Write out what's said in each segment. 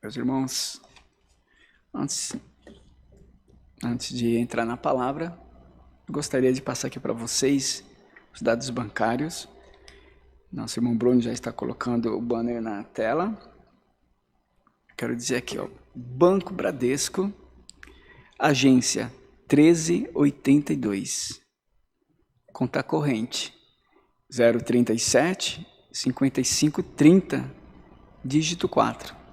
Meus irmãos, antes de entrar na palavra, gostaria de passar aqui para vocês os dados bancários. Nosso irmão Bruno já está colocando o banner na tela. Quero dizer aqui, ó, Banco Bradesco, agência 1382, conta corrente 037 5530, dígito 4.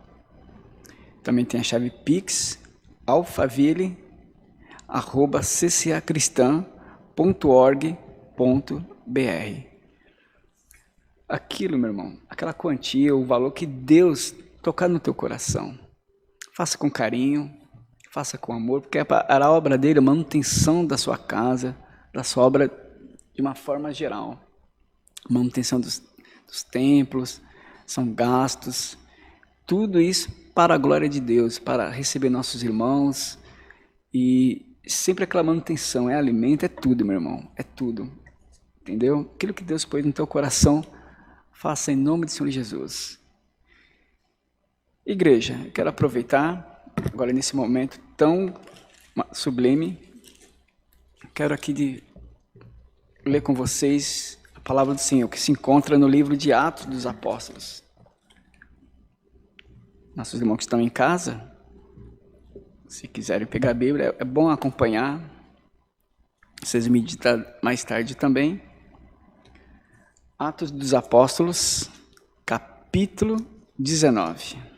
Também tem a chave Pix, alfaville@ccacristã.org.br. Aquilo, meu irmão, aquela quantia, o valor que Deus tocar no teu coração. Faça com carinho, faça com amor, porque é para a obra dele, a manutenção da sua casa, da sua obra de uma forma geral. Manutenção dos templos, são gastos, tudo isso para a glória de Deus, para receber nossos irmãos, e sempre aquela manutenção, é alimento, é tudo, meu irmão, é tudo, entendeu? Aquilo que Deus pôs no teu coração, faça em nome do Senhor Jesus. Igreja, eu quero aproveitar, agora nesse momento tão sublime, quero aqui ler com vocês a palavra do Senhor, que se encontra no livro de Atos dos Apóstolos. Nossos irmãos que estão em casa, se quiserem pegar a Bíblia, é bom acompanhar. Vocês meditam mais tarde também. Atos dos Apóstolos, capítulo 19.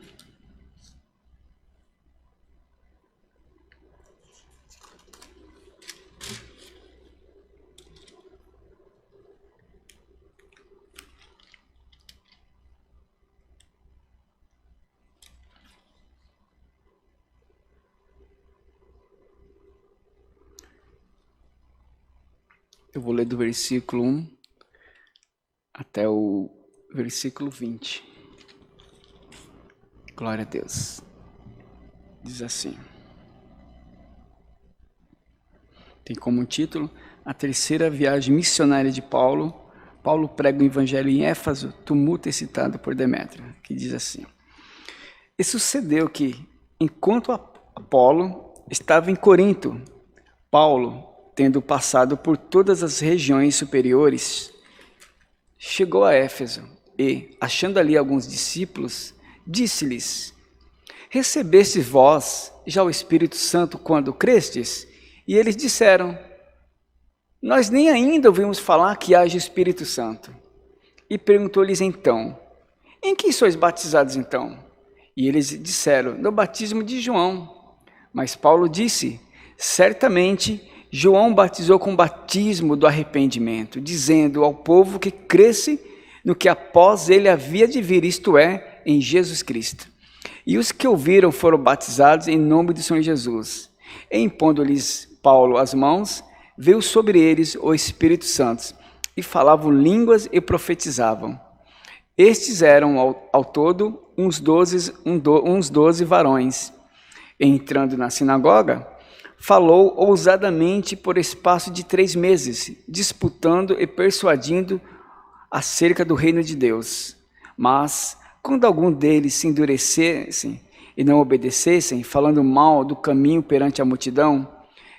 Eu vou ler do versículo 1 até o versículo 20. Glória a Deus. Diz assim. Tem como título: A terceira viagem missionária de Paulo. Paulo prega o evangelho em Éfeso, tumulto excitado por Demétrio. Que diz assim. E sucedeu que, enquanto Apolo estava em Corinto, Paulo, tendo passado por todas as regiões superiores, chegou a Éfeso e, achando ali alguns discípulos, disse-lhes: Recebestes vós já o Espírito Santo quando crestes? E eles disseram: Nós nem ainda ouvimos falar que haja Espírito Santo. E perguntou-lhes então: Em que sois batizados então? E eles disseram: No batismo de João. Mas Paulo disse: Certamente João batizou com o batismo do arrependimento, dizendo ao povo que cresce no que após ele havia de vir, isto é, em Jesus Cristo. E os que ouviram foram batizados em nome do Senhor Jesus. E impondo-lhes Paulo as mãos, veio sobre eles o Espírito Santo, e falavam línguas e profetizavam. Estes eram ao todo uns 12 varões. E entrando na sinagoga, falou ousadamente por espaço de 3 meses, disputando e persuadindo acerca do reino de Deus. Mas, quando algum deles se endurecessem e não obedecessem, falando mal do caminho perante a multidão,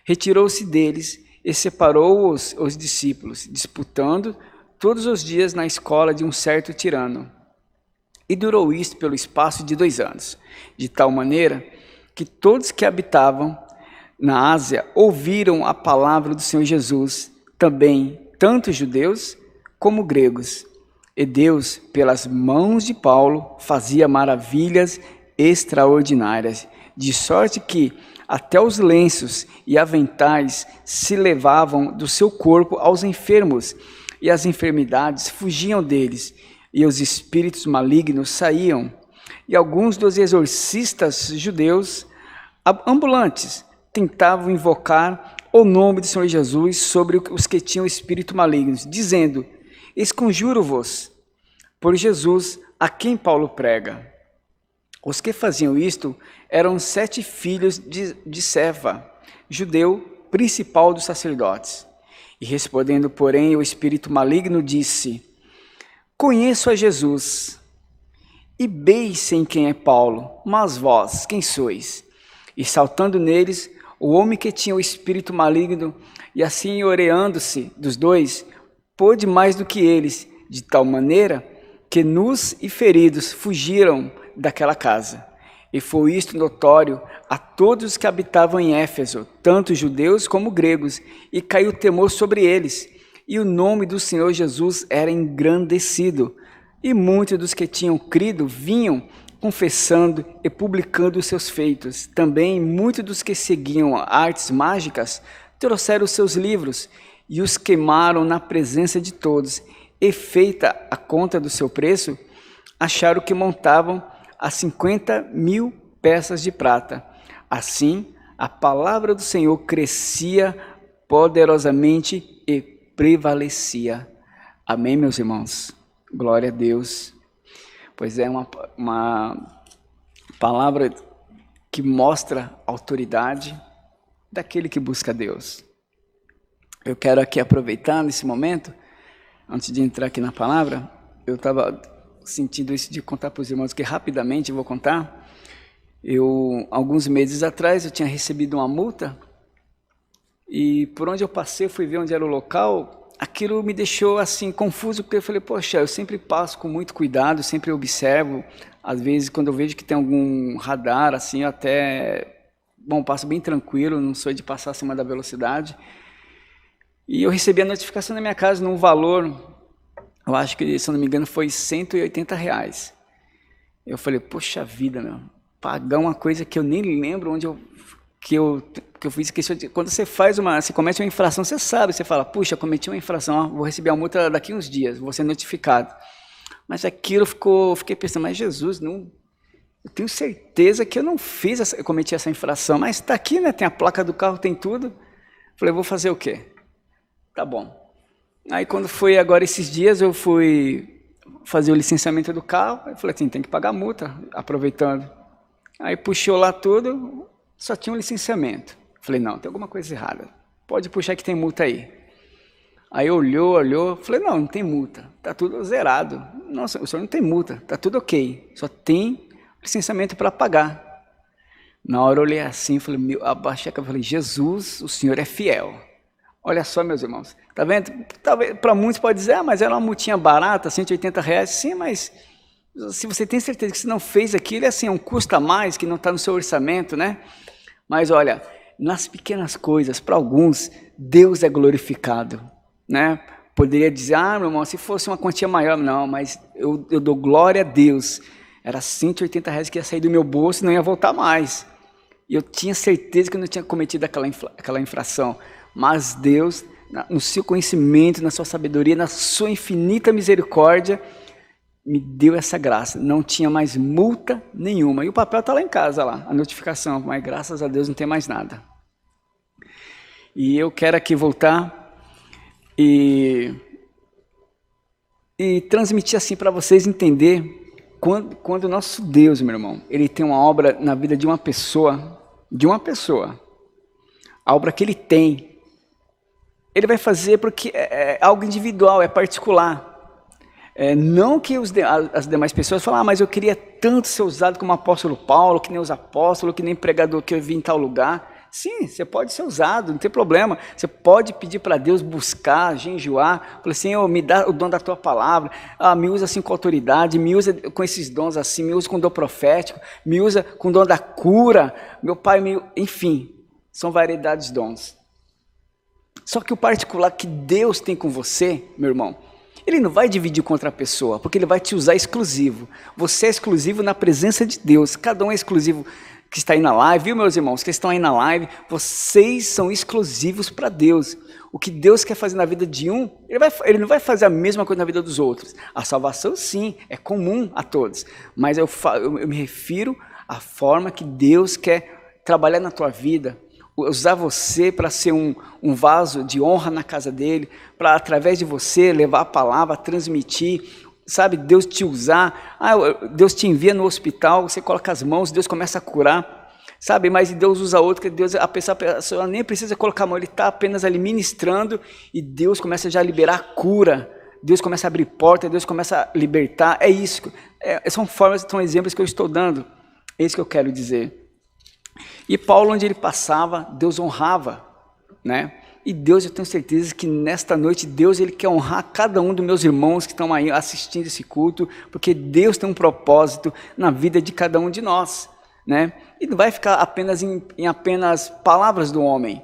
retirou-se deles e separou os discípulos, disputando todos os dias na escola de um certo tirano. E durou isto pelo espaço de 2 anos, de tal maneira que todos que habitavam na Ásia ouviram a palavra do Senhor Jesus, também tanto judeus como gregos. E Deus, pelas mãos de Paulo, fazia maravilhas extraordinárias, de sorte que até os lenços e aventais se levavam do seu corpo aos enfermos, e as enfermidades fugiam deles, e os espíritos malignos saíam. E alguns dos exorcistas judeus ambulantes tentavam invocar o nome do Senhor Jesus sobre os que tinham espírito maligno, dizendo: Esconjuro-vos por Jesus, a quem Paulo prega. Os que faziam isto eram 7 filhos de Seva, judeu principal dos sacerdotes. E respondendo, porém, o espírito maligno disse: Conheço a Jesus, E bem-se em quem é Paulo, mas vós, quem sois? E saltando neles, o homem que tinha o espírito maligno, e assim oreando-se dos dois, pôde mais do que eles, de tal maneira que nus e feridos fugiram daquela casa. E foi isto notório a todos os que habitavam em Éfeso, tanto judeus como gregos, e caiu temor sobre eles, e o nome do Senhor Jesus era engrandecido. E muitos dos que tinham crido vinham confessando e publicando os seus feitos. Também muitos dos que seguiam artes mágicas trouxeram os seus livros e os queimaram na presença de todos. E feita a conta do seu preço, acharam que montavam a 50.000 peças de prata. Assim, a palavra do Senhor crescia poderosamente e prevalecia. Amém, meus irmãos? Glória a Deus. Pois é uma palavra que mostra a autoridade daquele que busca Deus. Eu quero aqui aproveitar nesse momento, antes de entrar aqui na palavra, eu estava sentindo isso de contar para os irmãos, que rapidamente eu vou contar. Alguns meses atrás, eu tinha recebido uma multa, e por onde eu passei, eu fui ver onde era o local. Aquilo me deixou assim confuso, porque eu falei, poxa, eu sempre passo com muito cuidado, sempre observo. Às vezes, quando eu vejo que tem algum radar, assim, eu até, passo bem tranquilo, não sou de passar acima da velocidade. E eu recebi a notificação na minha casa num valor, eu acho que, se eu não me engano, foi R$180. Eu falei, poxa vida, meu, pagar uma coisa que eu nem lembro onde que eu fiz. Quando você comete uma infração, você sabe, você fala, puxa, cometi uma infração, ó, vou receber a multa daqui uns dias, vou ser notificado. Mas aquilo fiquei pensando, mas Jesus, não, eu tenho certeza que eu não cometi essa infração, mas está aqui, né, tem a placa do carro, tem tudo. Falei, vou fazer o quê? Tá bom. Aí quando foi agora esses dias, eu fui fazer o licenciamento do carro, eu falei assim, tem que pagar a multa, aproveitando. Aí puxou lá tudo, só tinha um licenciamento. Falei, não, tem alguma coisa errada. Pode puxar que tem multa aí. Aí olhou, falei, não tem multa, tá tudo zerado. Nossa, o senhor não tem multa, tá tudo ok, só tem licenciamento para pagar. Na hora eu olhei assim, falei, abaixei a cabeça, falei, Jesus, o Senhor é fiel. Olha só, meus irmãos, tá vendo? Para muitos pode dizer, mas era uma multinha barata, R$180. Sim, mas se você tem certeza que você não fez aquilo, é assim, um custo a mais que não está no seu orçamento, né? Mas olha, nas pequenas coisas, para alguns, Deus é glorificado, né? Poderia dizer, meu irmão, se fosse uma quantia maior, não, mas eu dou glória a Deus. Era R$180 que ia sair do meu bolso e não ia voltar mais. E eu tinha certeza que eu não tinha cometido aquela infração. Mas Deus, no seu conhecimento, na sua sabedoria, na sua infinita misericórdia, me deu essa graça. Não tinha mais multa nenhuma. E o papel está lá em casa, lá, a notificação. Mas graças a Deus não tem mais nada. E eu quero aqui voltar e transmitir assim para vocês entender quando o nosso Deus, meu irmão, ele tem uma obra na vida de uma pessoa, a obra que ele tem, ele vai fazer porque é algo individual, é particular. Não que as demais pessoas falam, mas eu queria tanto ser usado como apóstolo Paulo, que nem os apóstolos, que nem pregador que eu vi em tal lugar. Sim, você pode ser usado, não tem problema. Você pode pedir para Deus buscar, jejuar. Falar, Senhor, me dá o dom da tua palavra. Me usa assim com autoridade, me usa com esses dons assim, me usa com o dom profético, me usa com o dom da cura. Meu Pai, enfim, são variedades de dons. Só que o particular que Deus tem com você, meu irmão, ele não vai dividir com outra pessoa, porque ele vai te usar exclusivo. Você é exclusivo na presença de Deus. Cada um é exclusivo que está aí na live, viu, meus irmãos, que estão aí na live, vocês são exclusivos para Deus. O que Deus quer fazer na vida de um, ele não vai fazer a mesma coisa na vida dos outros. A salvação, sim, é comum a todos, mas eu me refiro à forma que Deus quer trabalhar na tua vida, usar você para ser um vaso de honra na casa dele, para através de você levar a palavra, transmitir, sabe, Deus te usar. Deus te envia no hospital, você coloca as mãos, Deus começa a curar, sabe, mas Deus usa outro, que Deus, a pessoa nem precisa colocar a mão, ele está apenas ali ministrando, e Deus começa já a liberar cura, Deus começa a abrir porta, Deus começa a libertar. É isso. São formas, são exemplos que eu estou dando. É isso que eu quero dizer. E Paulo, onde ele passava, Deus honrava, né? E Deus, eu tenho certeza que nesta noite, Deus ele quer honrar cada um dos meus irmãos que estão aí assistindo esse culto, porque Deus tem um propósito na vida de cada um de nós, né? E não vai ficar apenas em apenas palavras do homem,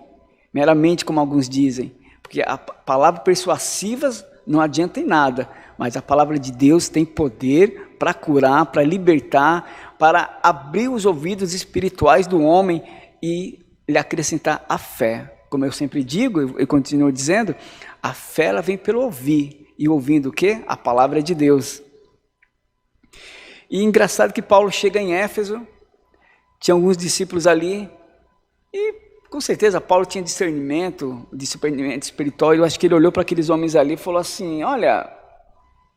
meramente como alguns dizem, porque a palavra persuasivas não adianta em nada, mas a palavra de Deus tem poder para curar, para libertar, para abrir os ouvidos espirituais do homem e lhe acrescentar a fé. Como eu sempre digo, e continuo dizendo, a fé ela vem pelo ouvir, e ouvindo o quê? A palavra de Deus. E engraçado que Paulo chega em Éfeso, tinha alguns discípulos ali, e com certeza Paulo tinha discernimento espiritual. Eu acho que ele olhou para aqueles homens ali e falou assim: olha,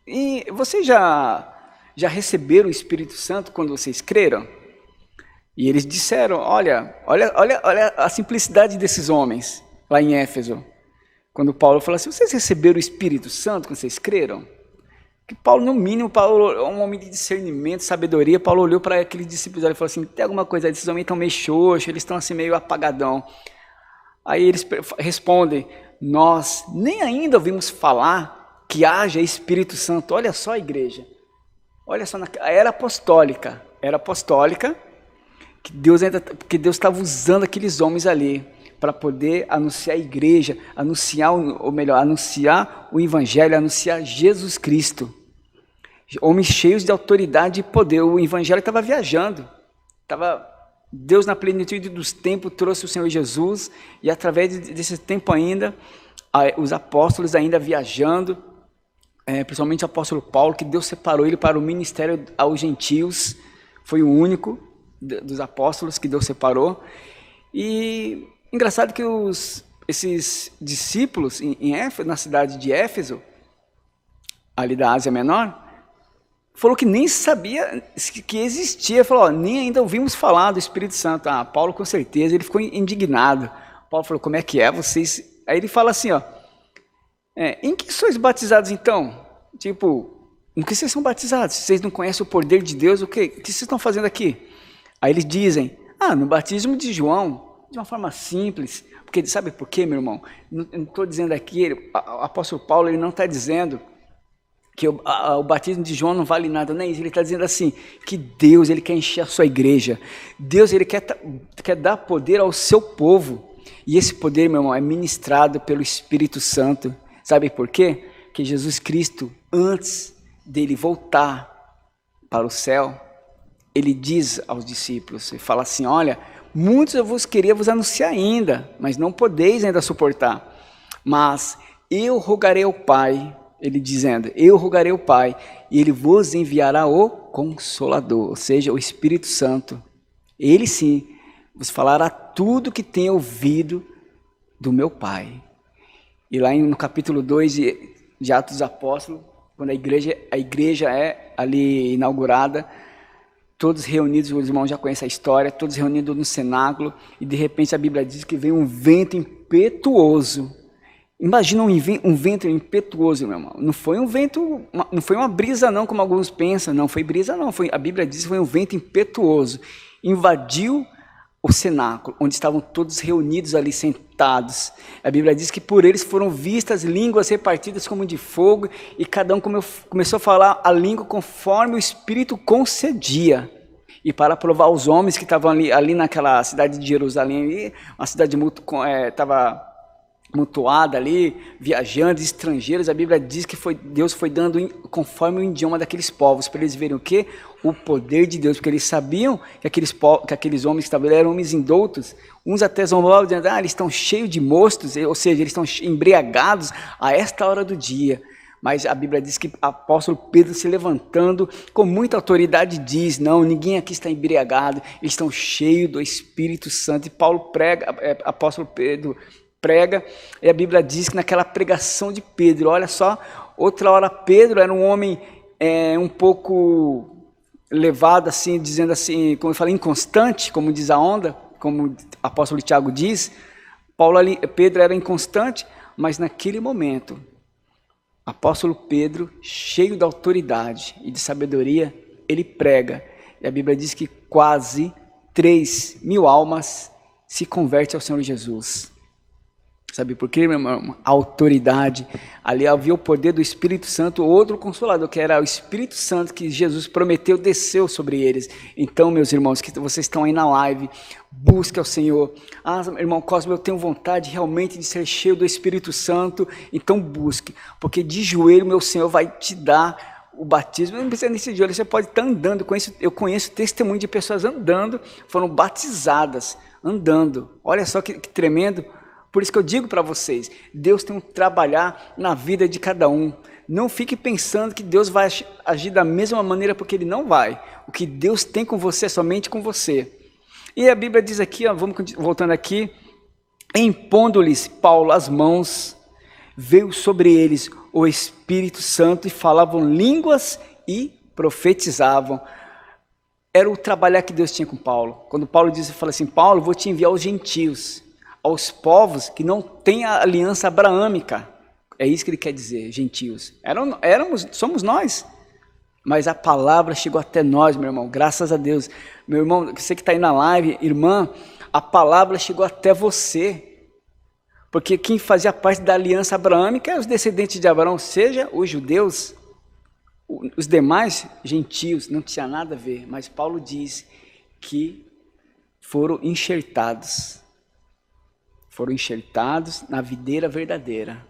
e vocês já receberam o Espírito Santo quando vocês creram? E eles disseram: olha a simplicidade desses homens lá em Éfeso. Quando Paulo falou assim: vocês receberam o Espírito Santo quando vocês creram? Que Paulo, no mínimo, Paulo é um homem de discernimento, sabedoria. Paulo olhou para aqueles discípulos e falou assim: tem alguma coisa, esses homens estão meio xoxos, eles estão assim meio apagadão. Aí eles respondem: nós nem ainda ouvimos falar que haja Espírito Santo. Olha só a igreja, olha só, a era apostólica, que Deus estava usando aqueles homens ali para poder anunciar a igreja, anunciar o evangelho, anunciar Jesus Cristo. Homens cheios de autoridade e poder. O evangelho estava viajando. Deus, na plenitude dos tempos, trouxe o Senhor Jesus, e através desse tempo ainda, os apóstolos ainda viajando, principalmente o apóstolo Paulo, que Deus separou ele para o ministério aos gentios, foi o único dos apóstolos que Deus separou. E engraçado que esses discípulos em Éfeso, na cidade de Éfeso, ali da Ásia Menor, falou que nem sabia que existia. Falou: nem ainda ouvimos falar do Espírito Santo. Paulo com certeza, ele ficou indignado. Paulo falou: como é que é vocês? Aí ele fala assim, em que sois batizados então? Tipo, no que vocês são batizados? Vocês não conhecem o poder de Deus? O que vocês estão fazendo aqui? Aí eles dizem: no batismo de João, de uma forma simples. Porque sabe por quê, meu irmão? Não estou dizendo aqui, o apóstolo Paulo ele não está dizendo que o batismo de João não vale nada, não é isso. Ele está dizendo assim, que Deus ele quer encher a sua igreja. Deus ele quer dar poder ao seu povo. E esse poder, meu irmão, é ministrado pelo Espírito Santo. Sabe por quê? Que Jesus Cristo, antes dele voltar para o céu, ele diz aos discípulos, ele fala assim: olha, muitos eu queria vos anunciar ainda, mas não podeis ainda suportar. Mas eu rogarei ao Pai, ele dizendo, eu rogarei ao Pai, e ele vos enviará o Consolador, ou seja, o Espírito Santo. Ele sim vos falará tudo que tem ouvido do meu Pai. E lá no capítulo 2 de Atos dos Apóstolos, quando a igreja é ali inaugurada, todos reunidos, os irmãos já conhecem a história, todos reunidos no cenáculo, e de repente a Bíblia diz que veio um vento impetuoso. Imagina um vento impetuoso, meu irmão. Não foi um vento, não foi uma brisa não, como alguns pensam, não foi brisa não, a Bíblia diz que foi um vento impetuoso. Invadiu o cenáculo, onde estavam todos reunidos ali sentados. A Bíblia diz que por eles foram vistas línguas repartidas como de fogo, e cada um começou a falar a língua conforme o Espírito concedia. E para provar os homens que estavam ali naquela cidade de Jerusalém, uma cidade estava mutuada ali, viajantes, estrangeiros, a Bíblia diz que Deus foi dando conforme o idioma daqueles povos, para eles verem o quê? O poder de Deus, porque eles sabiam que aqueles homens que estavam ali eram homens indoutos, uns até zombavam, dizendo, eles estão cheios de mostos, ou seja, eles estão embriagados a esta hora do dia. Mas a Bíblia diz que o apóstolo Pedro, se levantando com muita autoridade, diz, não, ninguém aqui está embriagado, eles estão cheios do Espírito Santo. E Paulo prega, apóstolo Pedro prega, e a Bíblia diz que naquela pregação de Pedro, olha só, outra hora Pedro era um homem um pouco levado assim, dizendo assim, como eu falei, inconstante, como diz a onda, como o apóstolo Tiago diz, Pedro era inconstante, mas naquele momento, Apóstolo Pedro, cheio da autoridade e de sabedoria, ele prega. E a Bíblia diz que quase 3.000 almas se convertem ao Senhor Jesus. Sabe por quê, meu irmão? A autoridade. Ali havia o poder do Espírito Santo, outro consolador, que era o Espírito Santo que Jesus prometeu, desceu sobre eles. Então, meus irmãos, que vocês estão aí na live, busque ao Senhor. Ah, irmão Cosme, eu tenho vontade realmente de ser cheio do Espírito Santo. Então busque, porque de joelho meu Senhor vai te dar o batismo. Não precisa nem ser de joelho, você pode estar andando. Eu conheço testemunho de pessoas andando, foram batizadas, andando. Olha só que tremendo. Por isso que eu digo para vocês, Deus tem que trabalhar na vida de cada um. Não fique pensando que Deus vai agir da mesma maneira, porque Ele não vai. O que Deus tem com você é somente com você. E a Bíblia diz aqui, ó, vamos voltando aqui, impondo-lhes Paulo as mãos, veio sobre eles o Espírito Santo e falavam línguas e profetizavam. Era o trabalhar que Deus tinha com Paulo. Quando Paulo fala assim, Paulo, vou te enviar aos gentios, aos povos que não têm a aliança abraâmica. É isso que ele quer dizer, gentios. Somos nós. Mas a palavra chegou até nós, meu irmão, graças a Deus. Meu irmão, você que está aí na live, irmã, a palavra chegou até você. Porque quem fazia parte da aliança abraâmica é os descendentes de Abraão, seja os judeus, os demais gentios, não tinha nada a ver. Mas Paulo diz que foram enxertados na videira verdadeira.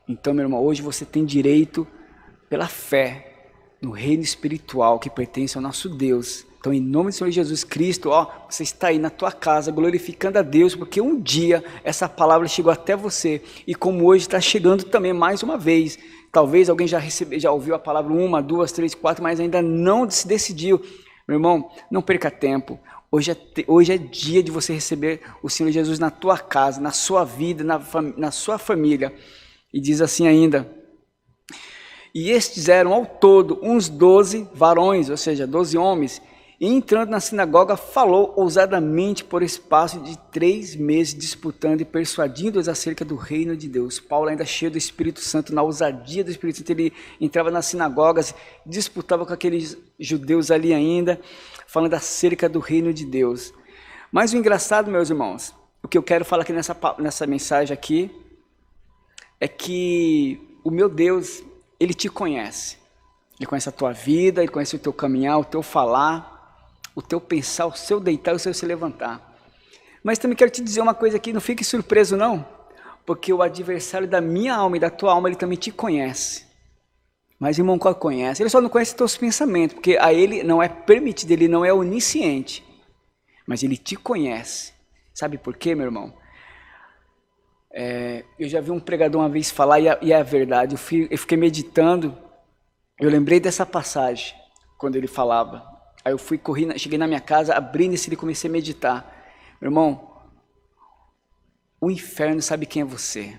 Então, meu irmão, hoje você tem direito, pela fé, no reino espiritual que pertence ao nosso Deus. Então, em nome do Senhor Jesus Cristo, ó, você está aí na tua casa, glorificando a Deus, porque um dia essa palavra chegou até você, e como hoje está chegando também mais uma vez. Talvez alguém já ouviu a palavra 1, 2, 3, 4, mas ainda não se decidiu. Meu irmão, não perca tempo. Hoje é dia de você receber o Senhor Jesus na tua casa, na sua vida, na sua família. E diz assim ainda, e estes eram ao todo uns 12 varões, ou seja, 12 homens, e entrando na sinagoga falou ousadamente por espaço de 3 meses, disputando e persuadindo-os acerca do reino de Deus. Paulo, ainda cheio do Espírito Santo, na ousadia do Espírito Santo, ele entrava nas sinagogas, disputava com aqueles judeus ali ainda, falando acerca do reino de Deus. Mas o engraçado, meus irmãos, o que eu quero falar aqui nessa mensagem aqui, é que o meu Deus, Ele te conhece. Ele conhece a tua vida, Ele conhece o teu caminhar, o teu falar, o teu pensar, o seu deitar e o seu se levantar. Mas também quero te dizer uma coisa aqui, não fique surpreso não, porque o adversário da minha alma e da tua alma, ele também te conhece. Mas irmão, qual conhece? Ele só não conhece os teus pensamentos, porque a ele não é permitido, ele não é onisciente. Mas ele te conhece. Sabe por quê, meu irmão? Eu já vi um pregador uma vez falar, e é a verdade, eu fiquei meditando, eu lembrei dessa passagem, quando ele falava. Aí eu fui, cheguei na minha casa, abri nesse e comecei a meditar. Meu irmão, o inferno sabe quem é você.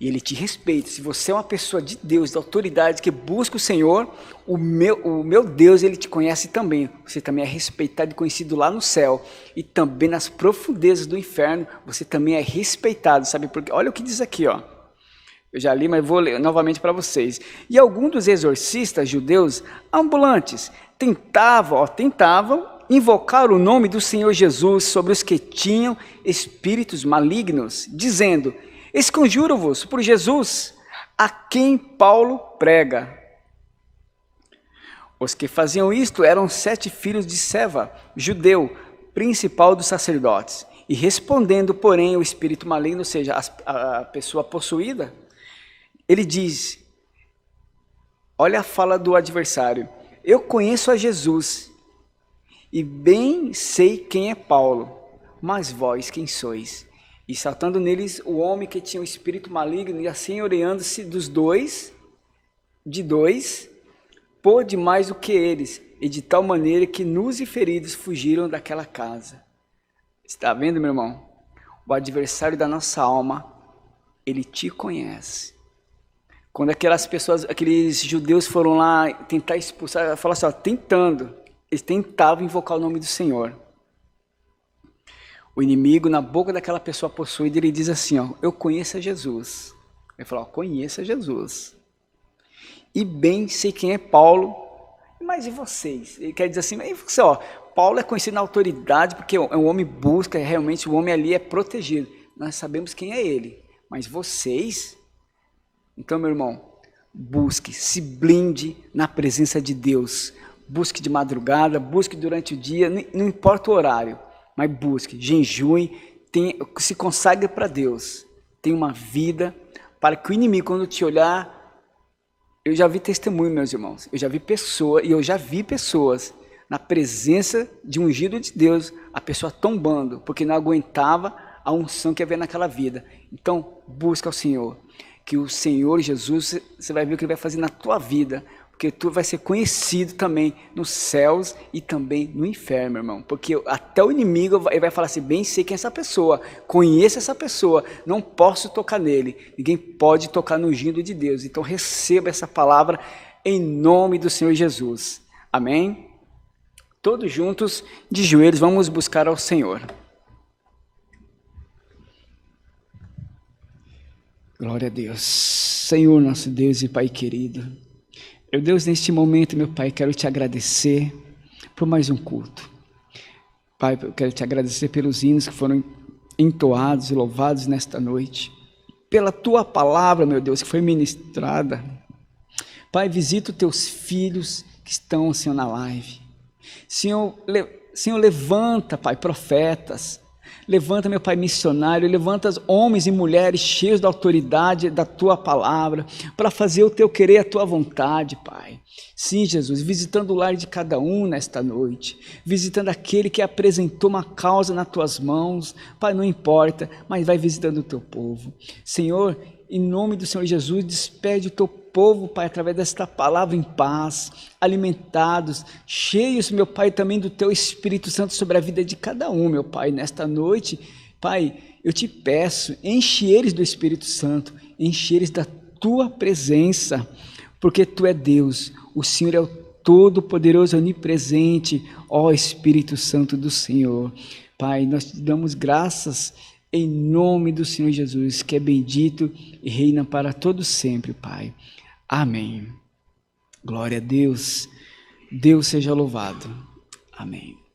E ele te respeita. Se você é uma pessoa de Deus, de autoridade, que busca o Senhor, o meu Deus, Ele te conhece também. Você também é respeitado e conhecido lá no céu. E também nas profundezas do inferno, você também é respeitado. Sabe por quê? Olha o que diz aqui, ó. Eu já li, mas vou ler novamente para vocês. E alguns dos exorcistas judeus ambulantes tentavam invocar o nome do Senhor Jesus sobre os que tinham espíritos malignos, dizendo: esconjuro-vos por Jesus, a quem Paulo prega. Os que faziam isto eram 7 filhos de Seva, judeu, principal dos sacerdotes. E respondendo, porém, o espírito maligno, ou seja, a pessoa possuída, ele diz, olha a fala do adversário, eu conheço a Jesus, e bem sei quem é Paulo, mas vós quem sois? E saltando neles o homem que tinha o espírito maligno, e assim oriando-se de dois, pôde mais do que eles, e de tal maneira que nus e feridos fugiram daquela casa. Está vendo, meu irmão? O adversário da nossa alma, ele te conhece. Quando aqueles judeus foram lá tentar expulsar, fala assim, ó, eles tentavam invocar o nome do Senhor. O inimigo, na boca daquela pessoa possuída, ele diz assim, ó, eu conheço a Jesus, Ele falou, conheça Jesus. E bem sei quem é Paulo, mas e vocês? Ele quer dizer assim, e você, Paulo é conhecido na autoridade porque é um homem busca, realmente o homem ali é protegido. Nós sabemos quem é ele, mas vocês... Então, meu irmão, busque, se blinde na presença de Deus. Busque de madrugada, busque durante o dia, não importa o horário, mas busque, jejue, se consagre para Deus. Tenha uma vida para que o inimigo, quando te olhar... Eu já vi testemunho, meus irmãos, eu já vi pessoas na presença de um ungido de Deus, a pessoa tombando, porque não aguentava a unção que havia naquela vida. Então, busca ao Senhor, que o Senhor Jesus, você vai ver o que Ele vai fazer na tua vida, porque tu vai ser conhecido também nos céus e também no inferno, meu irmão, porque até o inimigo ele vai falar assim, bem sei quem é essa pessoa, conheço essa pessoa, não posso tocar nele, ninguém pode tocar no ungido de Deus, então receba essa palavra em nome do Senhor Jesus, amém? Todos juntos, de joelhos, vamos buscar ao Senhor. Glória a Deus. Senhor, nosso Deus e Pai querido, meu Deus, neste momento, meu Pai, quero te agradecer por mais um culto. Pai, eu quero te agradecer pelos hinos que foram entoados e louvados nesta noite, pela tua palavra, meu Deus, que foi ministrada. Pai, visita os teus filhos que estão, Senhor, na live. Senhor, levanta, Pai, profetas. Levanta, meu Pai, missionário, levanta homens e mulheres cheios da autoridade da Tua palavra, para fazer o Teu querer, a Tua vontade, Pai. Sim, Jesus, visitando o lar de cada um nesta noite, visitando aquele que apresentou uma causa nas Tuas mãos, Pai, não importa, mas vai visitando o Teu povo. Senhor, em nome do Senhor Jesus, despede o Teu povo, Pai, através desta palavra em paz, alimentados, cheios, meu Pai, também do Teu Espírito Santo sobre a vida de cada um, meu Pai, nesta noite, Pai, eu te peço, enche eles do Espírito Santo, enche eles da Tua presença, porque Tu é Deus, o Senhor é o Todo-Poderoso, Onipresente, ó Espírito Santo do Senhor. Pai, nós te damos graças em nome do Senhor Jesus, que é bendito e reina para todos sempre, Pai. Amém. Glória a Deus. Deus seja louvado. Amém.